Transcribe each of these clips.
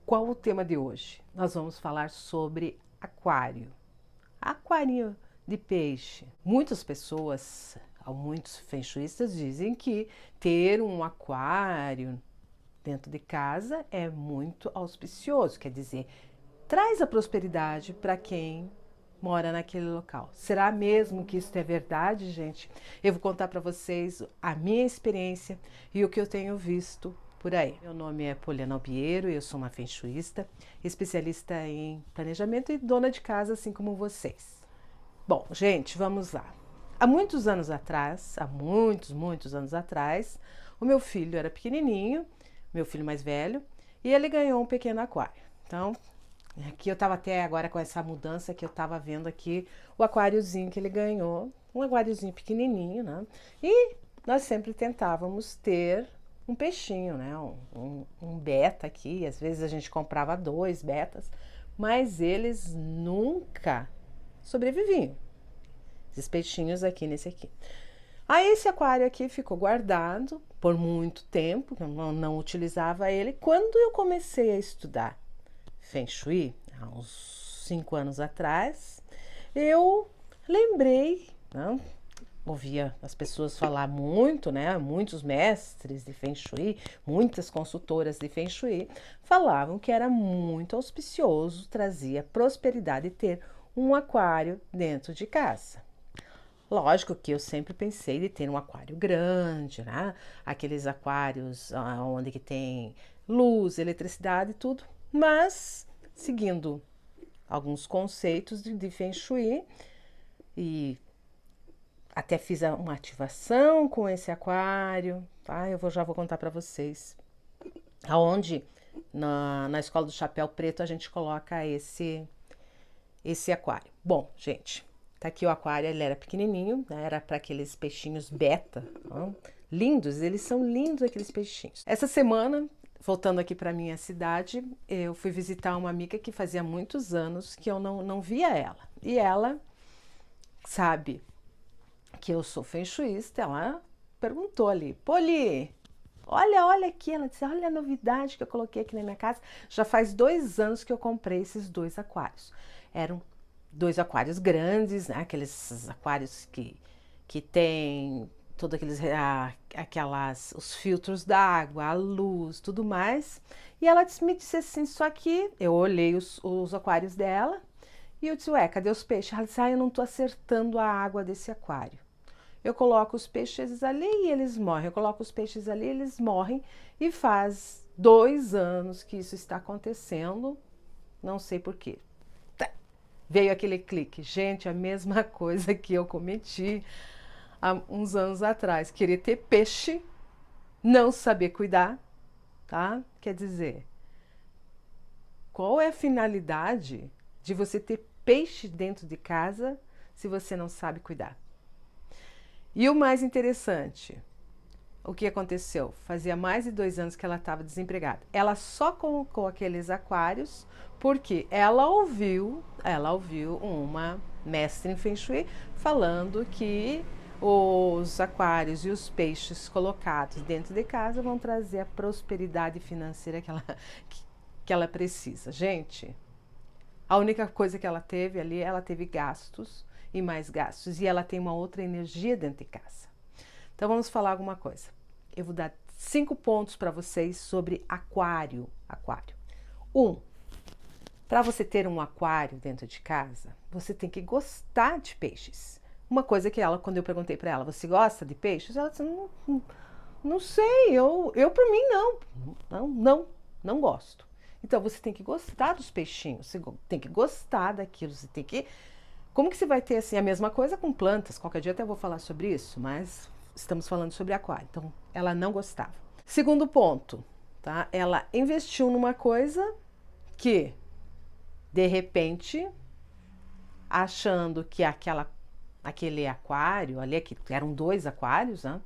Qual o tema de hoje? Nós vamos falar sobre aquário. Aquário de peixe. Muitas pessoas, muitos feng-shuistas dizem que ter um aquário dentro de casa é muito auspicioso, quer dizer, traz a prosperidade para quem mora naquele local. Será mesmo que isso é verdade, gente? Eu vou contar para vocês a minha experiência e o que eu tenho visto por aí. Meu nome é Poliana Albiero, eu sou uma feng-shuista, especialista em planejamento e dona de casa, assim como vocês. Bom, gente, vamos lá. Há muitos anos atrás, muitos anos atrás, o meu filho era pequenininho, meu filho mais velho, e ele ganhou um pequeno aquário. Então, aqui eu estava até agora com essa mudança que eu estava vendo aqui, o aquáriozinho que ele ganhou, um aquáriozinho pequenininho, né? E nós sempre tentávamos ter um peixinho, né? Um beta aqui, às vezes a gente comprava 2 betas, mas eles nunca sobreviviam. Esses peixinhos aqui nesse aqui. Aí esse aquário aqui ficou guardado por muito tempo, eu não utilizava ele. Quando eu comecei a estudar Feng Shui, há uns 5 anos atrás, eu lembrei, né? Ouvia as pessoas falar muito, né? Muitos mestres de Feng Shui, muitas consultoras de Feng Shui falavam que era muito auspicioso, trazia prosperidade ter um aquário dentro de casa. Lógico que eu sempre pensei de ter um aquário grande, né? Aqueles aquários onde que tem luz, eletricidade e tudo, mas seguindo alguns conceitos de Feng Shui e até fiz uma ativação com esse aquário, tá? Já vou contar para vocês aonde na escola do Chapéu Preto a gente coloca esse aquário. Bom, gente, tá aqui o aquário, ele era pequenininho, né? Era para aqueles peixinhos beta, ó, lindos, eles são lindos aqueles peixinhos. Essa semana, voltando aqui para minha cidade, eu fui visitar uma amiga que fazia muitos anos que eu não via ela. E ela sabe que eu sou feng-shuista, ela perguntou ali, Poli, olha aqui, ela disse, olha a novidade que eu coloquei aqui na minha casa. Já faz 2 anos que eu comprei esses 2 aquários. Eram 2 aquários grandes, né? Aqueles aquários que tem todos os filtros d'água, a luz, tudo mais. E ela me disse assim, só que eu olhei os aquários dela e eu disse, ué, cadê os peixes? Ela disse, eu não tô acertando a água desse aquário. Eu coloco os peixes ali e eles morrem. Eu coloco os peixes ali e eles morrem. E faz 2 anos que isso está acontecendo. Não sei por quê. Veio aquele clique. Gente, a mesma coisa que eu cometi há uns anos atrás. Querer ter peixe, não saber cuidar, tá? Quer dizer, qual é a finalidade de você ter peixe dentro de casa se você não sabe cuidar? E o mais interessante, o que aconteceu? Fazia mais de 2 anos que ela estava desempregada. Ela só colocou aqueles aquários porque ela ouviu uma mestre em Feng Shui falando que os aquários e os peixes colocados dentro de casa vão trazer a prosperidade financeira que ela precisa. Gente, a única coisa que ela teve ali, ela teve gastos e mais gastos. E ela tem uma outra energia dentro de casa. Então vamos falar alguma coisa. Eu vou dar 5 pontos para vocês sobre aquário. 1. Para você ter um aquário dentro de casa, você tem que gostar de peixes. Uma coisa que ela, quando eu perguntei para ela, você gosta de peixes? Ela disse, não sei, eu por mim não gosto. Então você tem que gostar dos peixinhos, você tem que gostar daquilo, você tem que... Como que você vai ter assim a mesma coisa com plantas? Qualquer dia até vou falar sobre isso, mas estamos falando sobre aquário. Então, ela não gostava. Segundo ponto, tá? Ela investiu numa coisa que, de repente, achando que aquele aquário ali, que eram 2 aquários, né?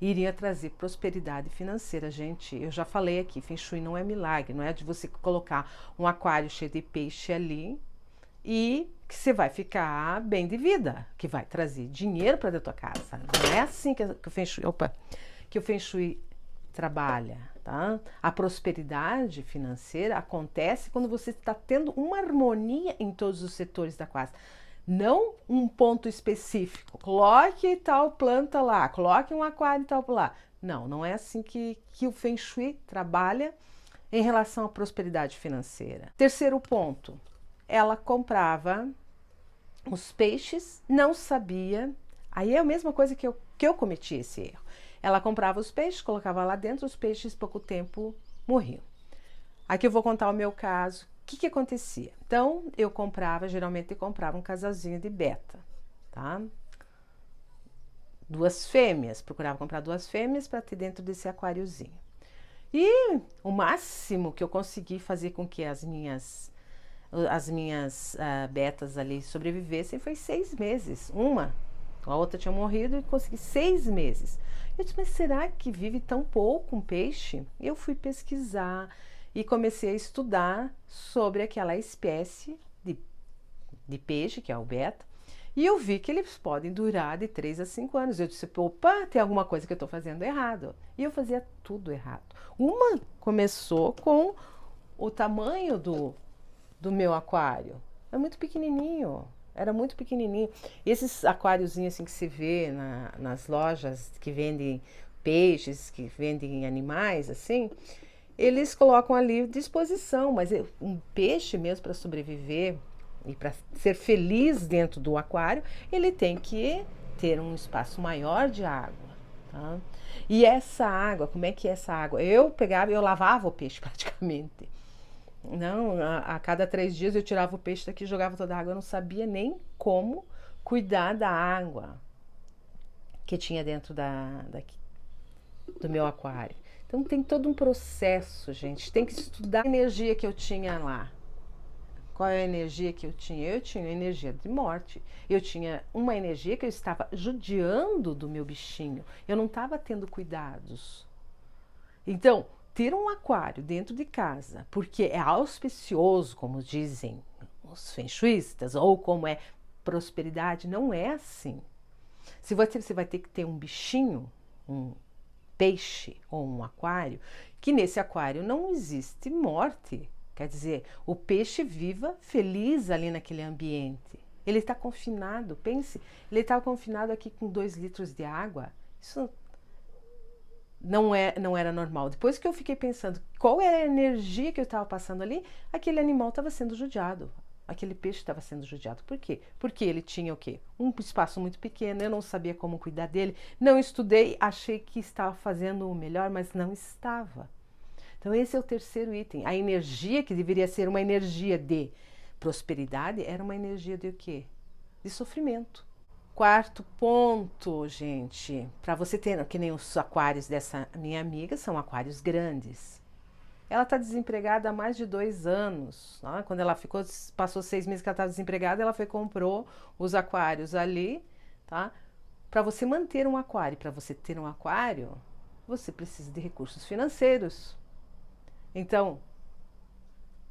Iria trazer prosperidade financeira. Gente, eu já falei aqui, Feng Shui não é milagre, não é de você colocar um aquário cheio de peixe ali e que você vai ficar bem de vida, que vai trazer dinheiro para dentro da tua casa. Não é assim que o Feng Shui, que o Feng Shui trabalha, tá? A prosperidade financeira acontece quando você está tendo uma harmonia em todos os setores da casa. Não um ponto específico. Coloque tal planta lá, coloque um aquário tal lá. Não, não é assim que o Feng Shui trabalha em relação à prosperidade financeira. Terceiro ponto, ela comprava os peixes, não sabia. Aí é a mesma coisa que eu cometi esse erro. Ela comprava os peixes, colocava lá dentro, os peixes pouco tempo morriam. Aqui eu vou contar o meu caso. O que acontecia? Então, geralmente eu comprava um casalzinho de beta, tá? Duas fêmeas, procurava comprar duas fêmeas para ter dentro desse aquáriozinho. E o máximo que eu consegui fazer com que as minhas betas ali sobrevivessem foi 6 meses. A outra tinha morrido e consegui 6 meses. Eu disse, mas será que vive tão pouco um peixe? Eu fui pesquisar e comecei a estudar sobre aquela espécie de peixe, que é o beta, e eu vi que eles podem durar de 3 a 5 anos. Eu disse, opa, tem alguma coisa que eu estou fazendo errado. E eu fazia tudo errado. Uma começou com o tamanho do meu aquário. É muito pequenininho. Era muito pequenininho. Esses aquáriozinhos assim que se vê nas lojas que vendem peixes, que vendem animais, assim, eles colocam ali à disposição. Mas um peixe mesmo para sobreviver e para ser feliz dentro do aquário, ele tem que ter um espaço maior de água. Tá? E essa água, como é que é essa água? Eu lavava o peixe praticamente. Não, a cada 3 dias eu tirava o peixe daqui e jogava toda a água. Eu não sabia nem como cuidar da água que tinha dentro do meu aquário. Então tem todo um processo, gente. Tem que estudar a energia que eu tinha lá. Qual é a energia que eu tinha? Eu tinha energia de morte. Eu tinha uma energia que eu estava judiando do meu bichinho. Eu não estava tendo cuidados. Então, ter um aquário dentro de casa, porque é auspicioso, como dizem os feng shuistas, ou como é prosperidade, não é assim. Você vai ter que ter um bichinho, um peixe ou um aquário, que nesse aquário não existe morte. Quer dizer, o peixe viva feliz ali naquele ambiente. Ele está confinado, pense, ele estava confinado aqui com 2 litros de água. Isso não era normal. Depois que eu fiquei pensando qual era a energia que eu estava passando ali, aquele animal estava sendo judiado. Aquele peixe estava sendo judiado. Por quê? Porque ele tinha o quê? Um espaço muito pequeno, eu não sabia como cuidar dele, não estudei, achei que estava fazendo o melhor, mas não estava. Então esse é o terceiro item. A energia que deveria ser uma energia de prosperidade era uma energia de o quê? De sofrimento. Quarto ponto, gente, para você ter, que nem os aquários dessa minha amiga, são aquários grandes. Ela está desempregada há mais de 2 anos. Tá? Quando ela passou 6 meses que ela estava desempregada, ela foi e comprou os aquários ali, tá? Para você manter um aquário, para você ter um aquário, você precisa de recursos financeiros. Então,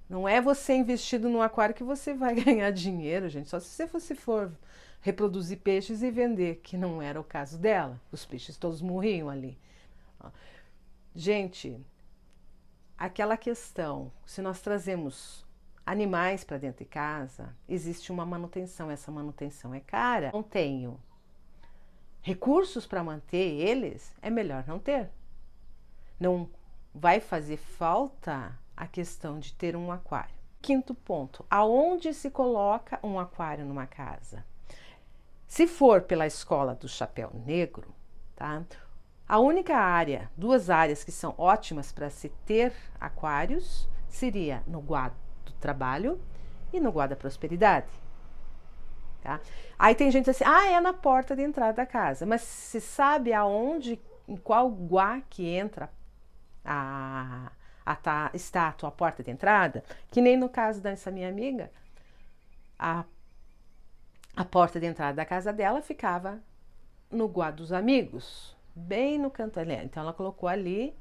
não é você investido no aquário que você vai ganhar dinheiro, gente. Só se você for reproduzir peixes e vender, que não era o caso dela. Os peixes todos morriam ali. Gente, aquela questão, se nós trazemos animais para dentro de casa, existe uma manutenção. Essa manutenção é cara. Não tenho recursos para manter eles, é melhor não ter. Não vai fazer falta a questão de ter um aquário. Quinto ponto, aonde se coloca um aquário numa casa? Se for pela escola do chapéu negro, tá? A única área, 2 áreas que são ótimas para se ter aquários, seria no guarda do trabalho e no guarda da prosperidade. Tá? Aí tem gente assim, é na porta de entrada da casa, mas você sabe aonde, em qual guá que entra está a tua porta de entrada? Que nem no caso dessa minha amiga, a porta de entrada da casa dela ficava no guá dos amigos, bem no canto ali. Então ela colocou ali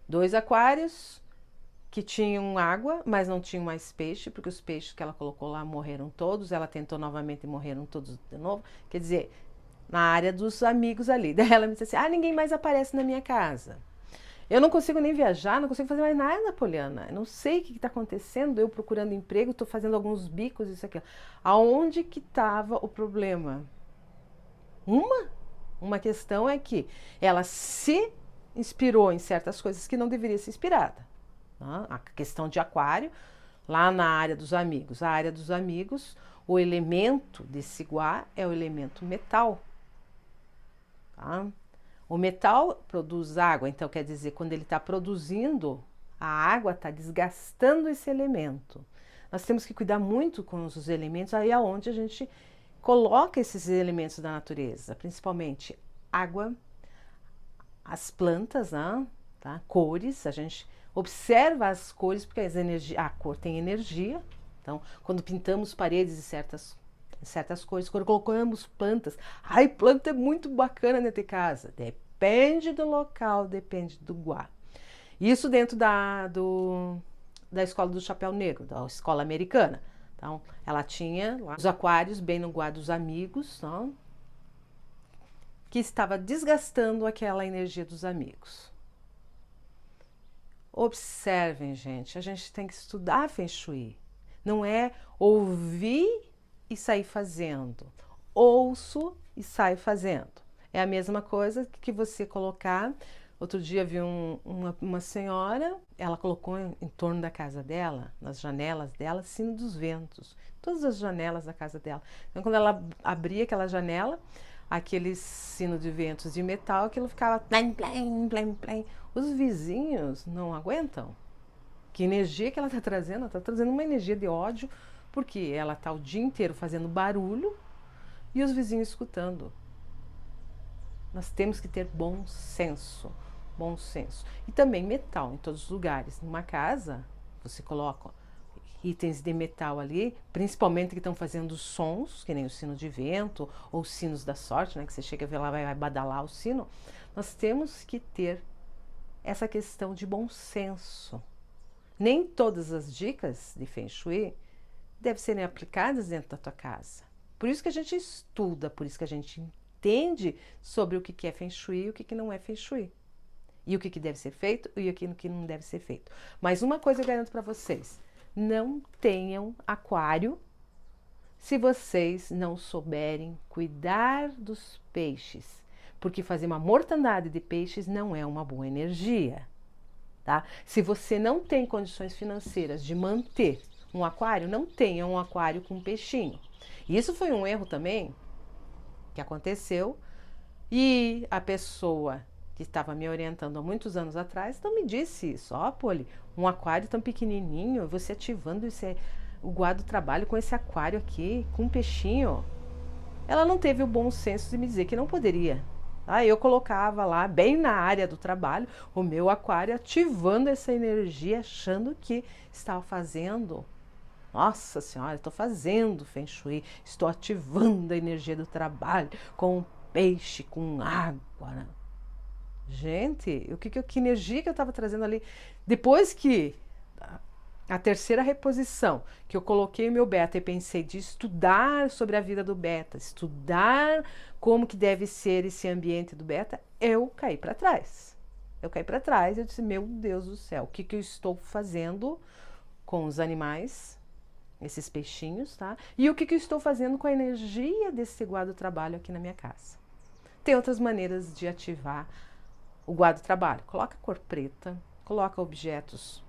2 aquários que tinham água, mas não tinham mais peixe, porque os peixes que ela colocou lá morreram todos. Ela tentou novamente e morreram todos de novo. Quer dizer, na área dos amigos ali. Daí ela me disse assim, ninguém mais aparece na minha casa. Eu não consigo nem viajar, não consigo fazer mais nada, Poliana. Eu não sei o que está acontecendo, eu procurando emprego, estou fazendo alguns bicos, isso aqui. Aonde que estava o problema? Uma questão é que ela se inspirou em certas coisas que não deveria ser inspirada. Tá? A questão de aquário, lá na área dos amigos. A área dos amigos, o elemento desse iguá é o elemento metal. Tá? O metal produz água, então quer dizer, quando ele está produzindo, a água está desgastando esse elemento. Nós temos que cuidar muito com os elementos, aí é onde a gente coloca esses elementos da natureza, principalmente água, as plantas, né? Tá? Cores, a gente observa as cores, porque a cor tem energia. Então, quando pintamos paredes de certas cores, quando colocamos plantas, ai, planta é muito bacana dentro de casa. Depende do local, depende do guá. Isso dentro da escola do Chapéu Negro, da escola americana. Então, ela tinha lá os aquários bem no guá dos amigos, não? Que estava desgastando aquela energia dos amigos. Observem, gente, a gente tem que estudar Feng Shui. Não é ouvir e sair fazendo. Ouço e saio fazendo. É a mesma coisa que você colocar. Outro dia vi uma senhora, ela colocou em torno da casa dela, nas janelas dela, sino dos ventos. Todas as janelas da casa dela. Então, quando ela abria aquela janela, aquele sino de ventos de metal, aquilo ficava plém, plém, plém, plém. Os vizinhos não aguentam. Que energia que ela está trazendo? Ela está trazendo uma energia de ódio, porque ela está o dia inteiro fazendo barulho e os vizinhos escutando. Nós temos que ter bom senso. Bom senso. E também metal em todos os lugares. Numa casa, você coloca itens de metal ali, principalmente que estão fazendo sons, que nem o sino de vento ou os sinos da sorte, né? Que você chega a ver lá, vai badalar o sino. Nós temos que ter essa questão de bom senso. Nem todas as dicas de Feng Shui devem serem aplicadas dentro da tua casa. Por isso que a gente estuda, por isso que a gente entende sobre o que é Feng Shui e o que não é Feng Shui. E o que deve ser feito e o que não deve ser feito. Mas uma coisa eu garanto para vocês: não tenham aquário se vocês não souberem cuidar dos peixes. Porque fazer uma mortandade de peixes não é uma boa energia. Tá? Se você não tem condições financeiras de manter um aquário, não tenha um aquário com peixinho. Isso foi um erro também que aconteceu e a pessoa que estava me orientando há muitos anos atrás não me disse isso. Ó, Poli, um aquário tão pequenininho, você ativando o guá do trabalho com esse aquário aqui, com um peixinho. Ela não teve o bom senso de me dizer que não poderia. Eu colocava lá, bem na área do trabalho, o meu aquário ativando essa energia, achando que estava fazendo. Nossa Senhora, estou fazendo Feng Shui, estou ativando a energia do trabalho com peixe, com água. Né? Gente, que energia que eu estava trazendo ali? Depois que a terceira reposição, que eu coloquei o meu beta e pensei de estudar sobre a vida do beta, estudar como que deve ser esse ambiente do beta, eu caí para trás. Eu caí para trás, eu disse, meu Deus do céu, o que eu estou fazendo com os animais, esses peixinhos, tá? E o que eu estou fazendo com a energia desse guá do trabalho aqui na minha casa? Tem outras maneiras de ativar o guá do trabalho. Coloca cor preta, coloca objetos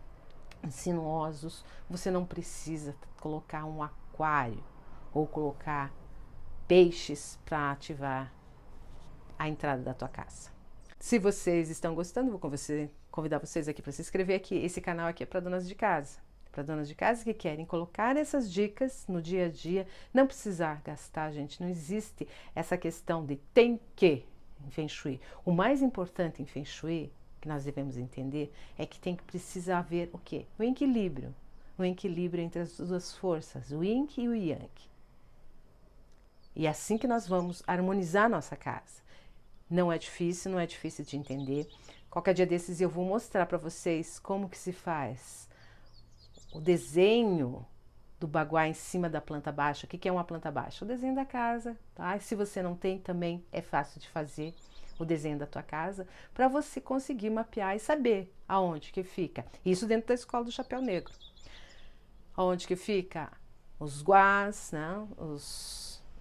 sinuosos. Você não precisa colocar um aquário ou colocar peixes para ativar a entrada da tua casa. Se vocês estão gostando, vou convidar vocês aqui para se inscrever aqui. Esse canal aqui é para donas de casa. Para donas de casa que querem colocar essas dicas no dia a dia, não precisar gastar, gente. Não existe essa questão de tem que em Feng Shui. O mais importante em Feng Shui que nós devemos entender é que precisa haver o quê? O equilíbrio. O equilíbrio entre as duas forças, o Yin e o Yang. E é assim que nós vamos harmonizar nossa casa. Não é difícil de entender. Qualquer dia desses eu vou mostrar para vocês como que se faz o desenho do baguá em cima da planta baixa. O que é uma planta baixa? O desenho da casa, tá? E se você não tem, também é fácil de fazer. o desenho da tua casa, para você conseguir mapear e saber aonde que fica. Isso dentro da escola do Chapéu Negro. Aonde que fica os guás, né?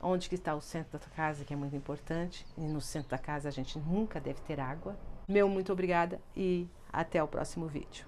Onde que está o centro da tua casa, que é muito importante. E no centro da casa a gente nunca deve ter água. Meu muito obrigada e até o próximo vídeo.